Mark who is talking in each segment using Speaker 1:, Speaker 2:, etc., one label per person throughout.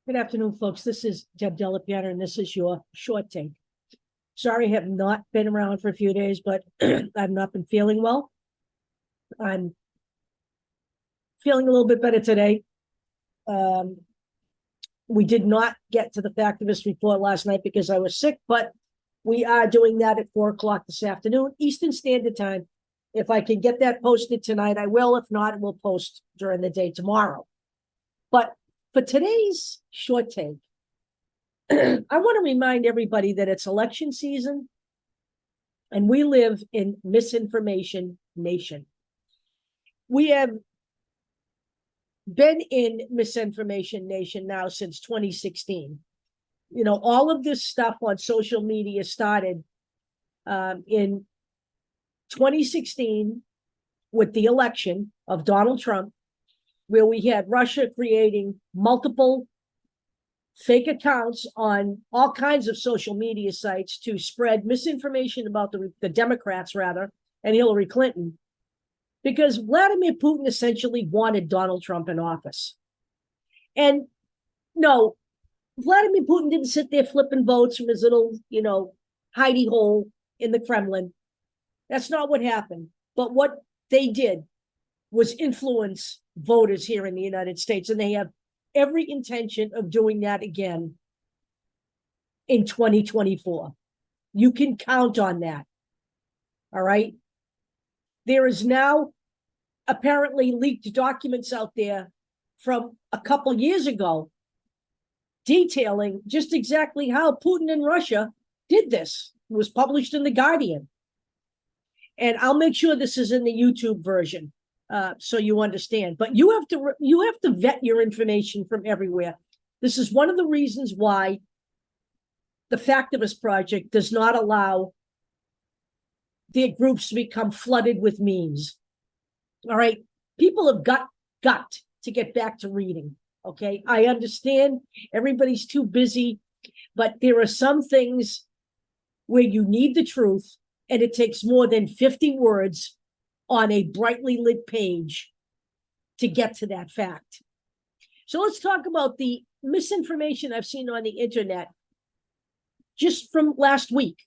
Speaker 1: Good afternoon, folks. This is Deb Delapiana, and this is your short take. Sorry, I have not been around for a few days, but I've not been feeling well. I'm feeling a little bit better today. We did not get to the Factivist report last night because I was sick, but we are doing that at 4 o'clock this afternoon, Eastern Standard Time. If I can get that posted tonight, I will. If not, we'll post during the day tomorrow. But for today's short take, I want to remind everybody that it's election season and we live in Misinformation Nation. We have been in Misinformation Nation now since 2016. You know, all of this stuff on social media started in 2016 with the election of Donald Trump, where we had Russia creating multiple fake accounts on all kinds of social media sites to spread misinformation about the Democrats, rather, and Hillary Clinton, because Vladimir Putin essentially wanted Donald Trump in office. And no, Vladimir Putin didn't sit there flipping votes from his little, hidey hole in the Kremlin. That's not what happened. But what they did was influence voters here in the United States, and they have every intention of doing that again in 2024. You can count on that. All right. There is now apparently leaked documents out there from a couple years ago detailing just exactly how Putin and Russia did this. It was published in The Guardian. And I'll make sure this is in the YouTube version. So you understand, but you have to vet your information from everywhere. This is one of the reasons why the Factivist Project does not allow their groups to become flooded with memes. All right, people have got to get back to reading. Okay, I understand everybody's too busy, but there are some things where you need the truth, and it takes more than 50 words on a brightly lit page to get to that fact. So let's talk about the misinformation I've seen on the internet just from last week.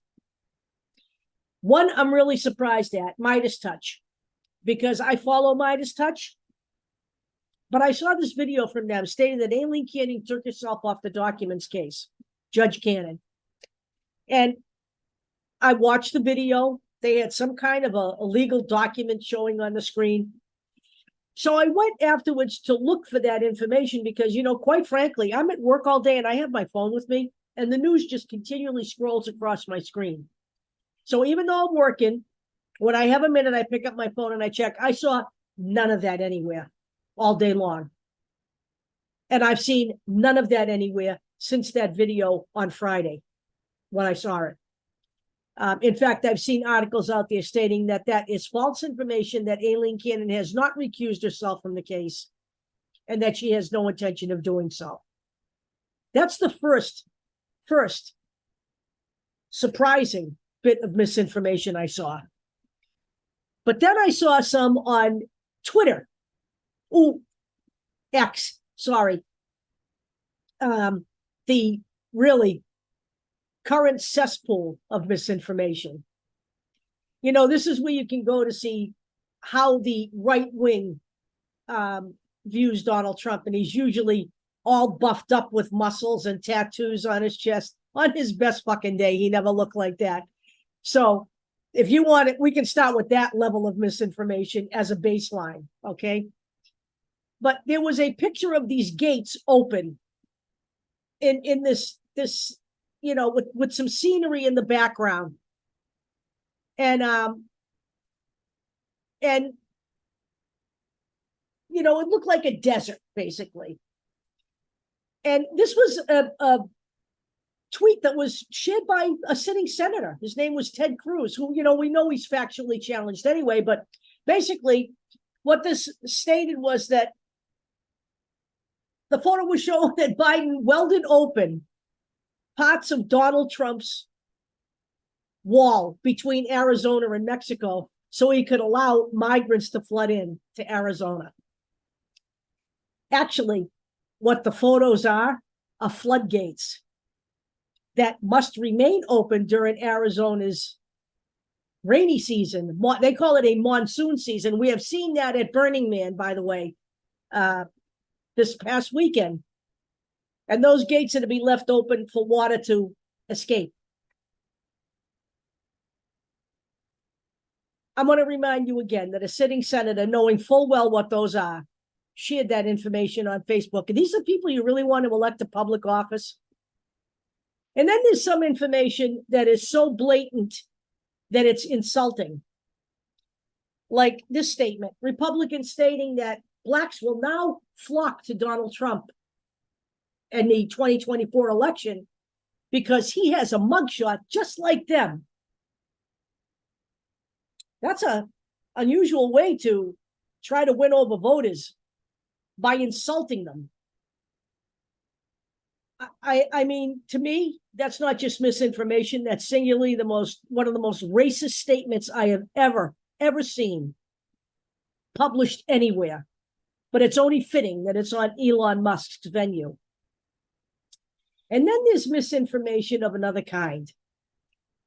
Speaker 1: One I'm really surprised at, Meidas Touch, because I follow Meidas Touch, but I saw this video from them stating that Aileen Cannon took herself off the documents case, Judge Cannon. And I watched the video. They had some kind of a legal document showing on the screen. So I went afterwards to look for that information because, quite frankly, I'm at work all day and I have my phone with me and the news just continually scrolls across my screen. So even though I'm working, when I have a minute, I pick up my phone and I check. I saw none of that anywhere all day long. And I've seen none of that anywhere since that video on Friday when I saw it. In fact, I've seen articles out there stating that is false information, that Aileen Cannon has not recused herself from the case and that she has no intention of doing so. That's the first surprising bit of misinformation I saw. But then I saw some on Twitter. X, sorry. The really current cesspool of misinformation. This is where you can go to see how the right wing views Donald Trump, and he's usually all buffed up with muscles and tattoos on his chest. On his best fucking day, he never looked like that. So if you want it, we can start with that level of misinformation as a baseline, okay? But there was a picture of these gates open in this with some scenery in the background. And it looked like a desert, basically. And this was a tweet that was shared by a sitting senator. His name was Ted Cruz, who, we know he's factually challenged anyway, but basically what this stated was that the photo was showing that Biden welded open parts of Donald Trump's wall between Arizona and Mexico so he could allow migrants to flood in to Arizona. Actually, what the photos are of floodgates that must remain open during Arizona's rainy season. They call it a monsoon season. We have seen that at Burning Man, by the way, this past weekend. And those gates are to be left open for water to escape. I want to remind you again that a sitting senator, knowing full well what those are, shared that information on Facebook. And these are people you really want to elect to public office. And then there's some information that is so blatant that it's insulting. Like this statement, Republicans stating that Blacks will now flock to Donald Trump in the 2024 election because he has a mugshot just like them. That's an unusual way to try to win over voters, by insulting them. I mean, to me, that's not just misinformation. That's singularly one of the most racist statements I have ever seen published anywhere. But it's only fitting that it's on Elon Musk's venue. And then there's misinformation of another kind.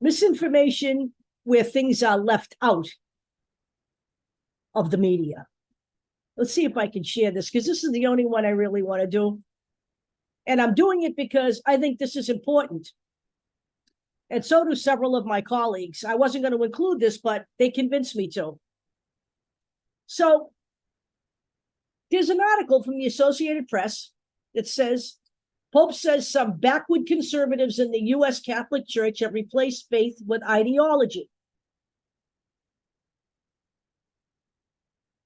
Speaker 1: Misinformation where things are left out of the media. Let's see if I can share this, because this is the only one I really want to do. And I'm doing it because I think this is important. And so do several of my colleagues. I wasn't going to include this, but they convinced me to. So there's an article from the Associated Press that says, Pope says some backward conservatives in the U.S. Catholic Church have replaced faith with ideology.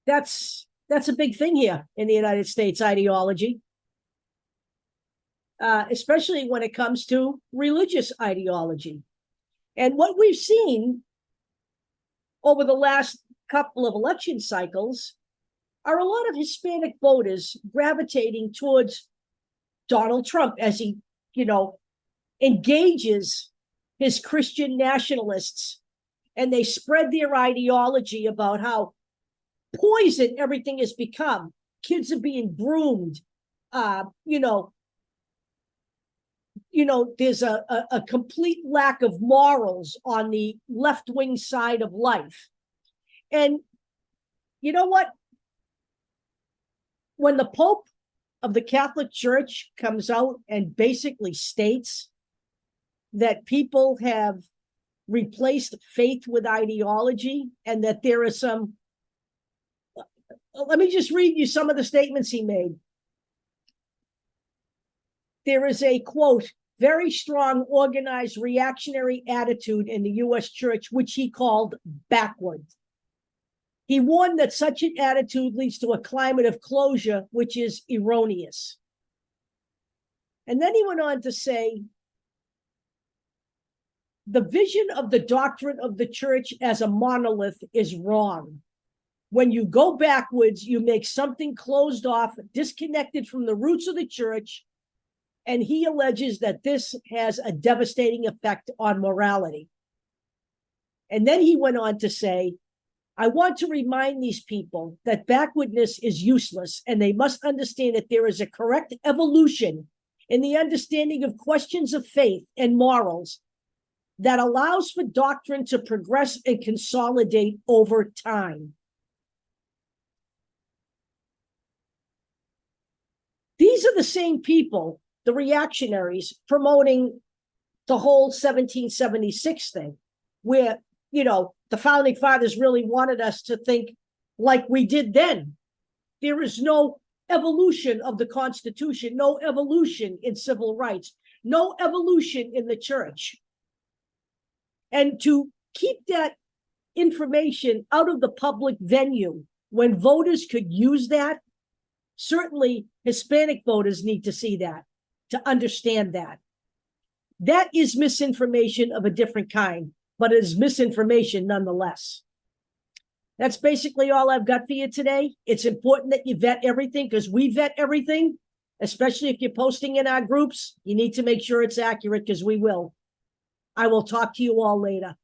Speaker 1: That's a big thing here in the United States, ideology, especially when it comes to religious ideology. And what we've seen over the last couple of election cycles are a lot of Hispanic voters gravitating towards Donald Trump as he, engages his Christian nationalists, and they spread their ideology about how poison everything has become. Kids are being groomed. There's a complete lack of morals on the left-wing side of life. And you know what? When the Pope of the Catholic Church comes out and basically states that people have replaced faith with ideology, and that there are some, let me just read you some of the statements he made. There is a, quote, very strong, organized, reactionary attitude in the U.S. church, which he called backward. He warned that such an attitude leads to a climate of closure, which is erroneous. And then he went on to say, the vision of the doctrine of the church as a monolith is wrong. When you go backwards, you make something closed off, disconnected from the roots of the church, and he alleges that this has a devastating effect on morality. And then he went on to say, I want to remind these people that backwardness is useless, and they must understand that there is a correct evolution in the understanding of questions of faith and morals that allows for doctrine to progress and consolidate over time. These are the same people, the reactionaries, promoting the whole 1776 thing, where, the founding fathers really wanted us to think like we did then. There is no evolution of the Constitution, no evolution in civil rights, no evolution in the church. And to keep that information out of the public venue when voters could use that, certainly Hispanic voters need to see that, to understand that. That is misinformation of a different kind, but it is misinformation nonetheless. That's basically all I've got for you today. It's important that you vet everything, because we vet everything, especially if you're posting in our groups. You need to make sure it's accurate, because we will. I will talk to you all later.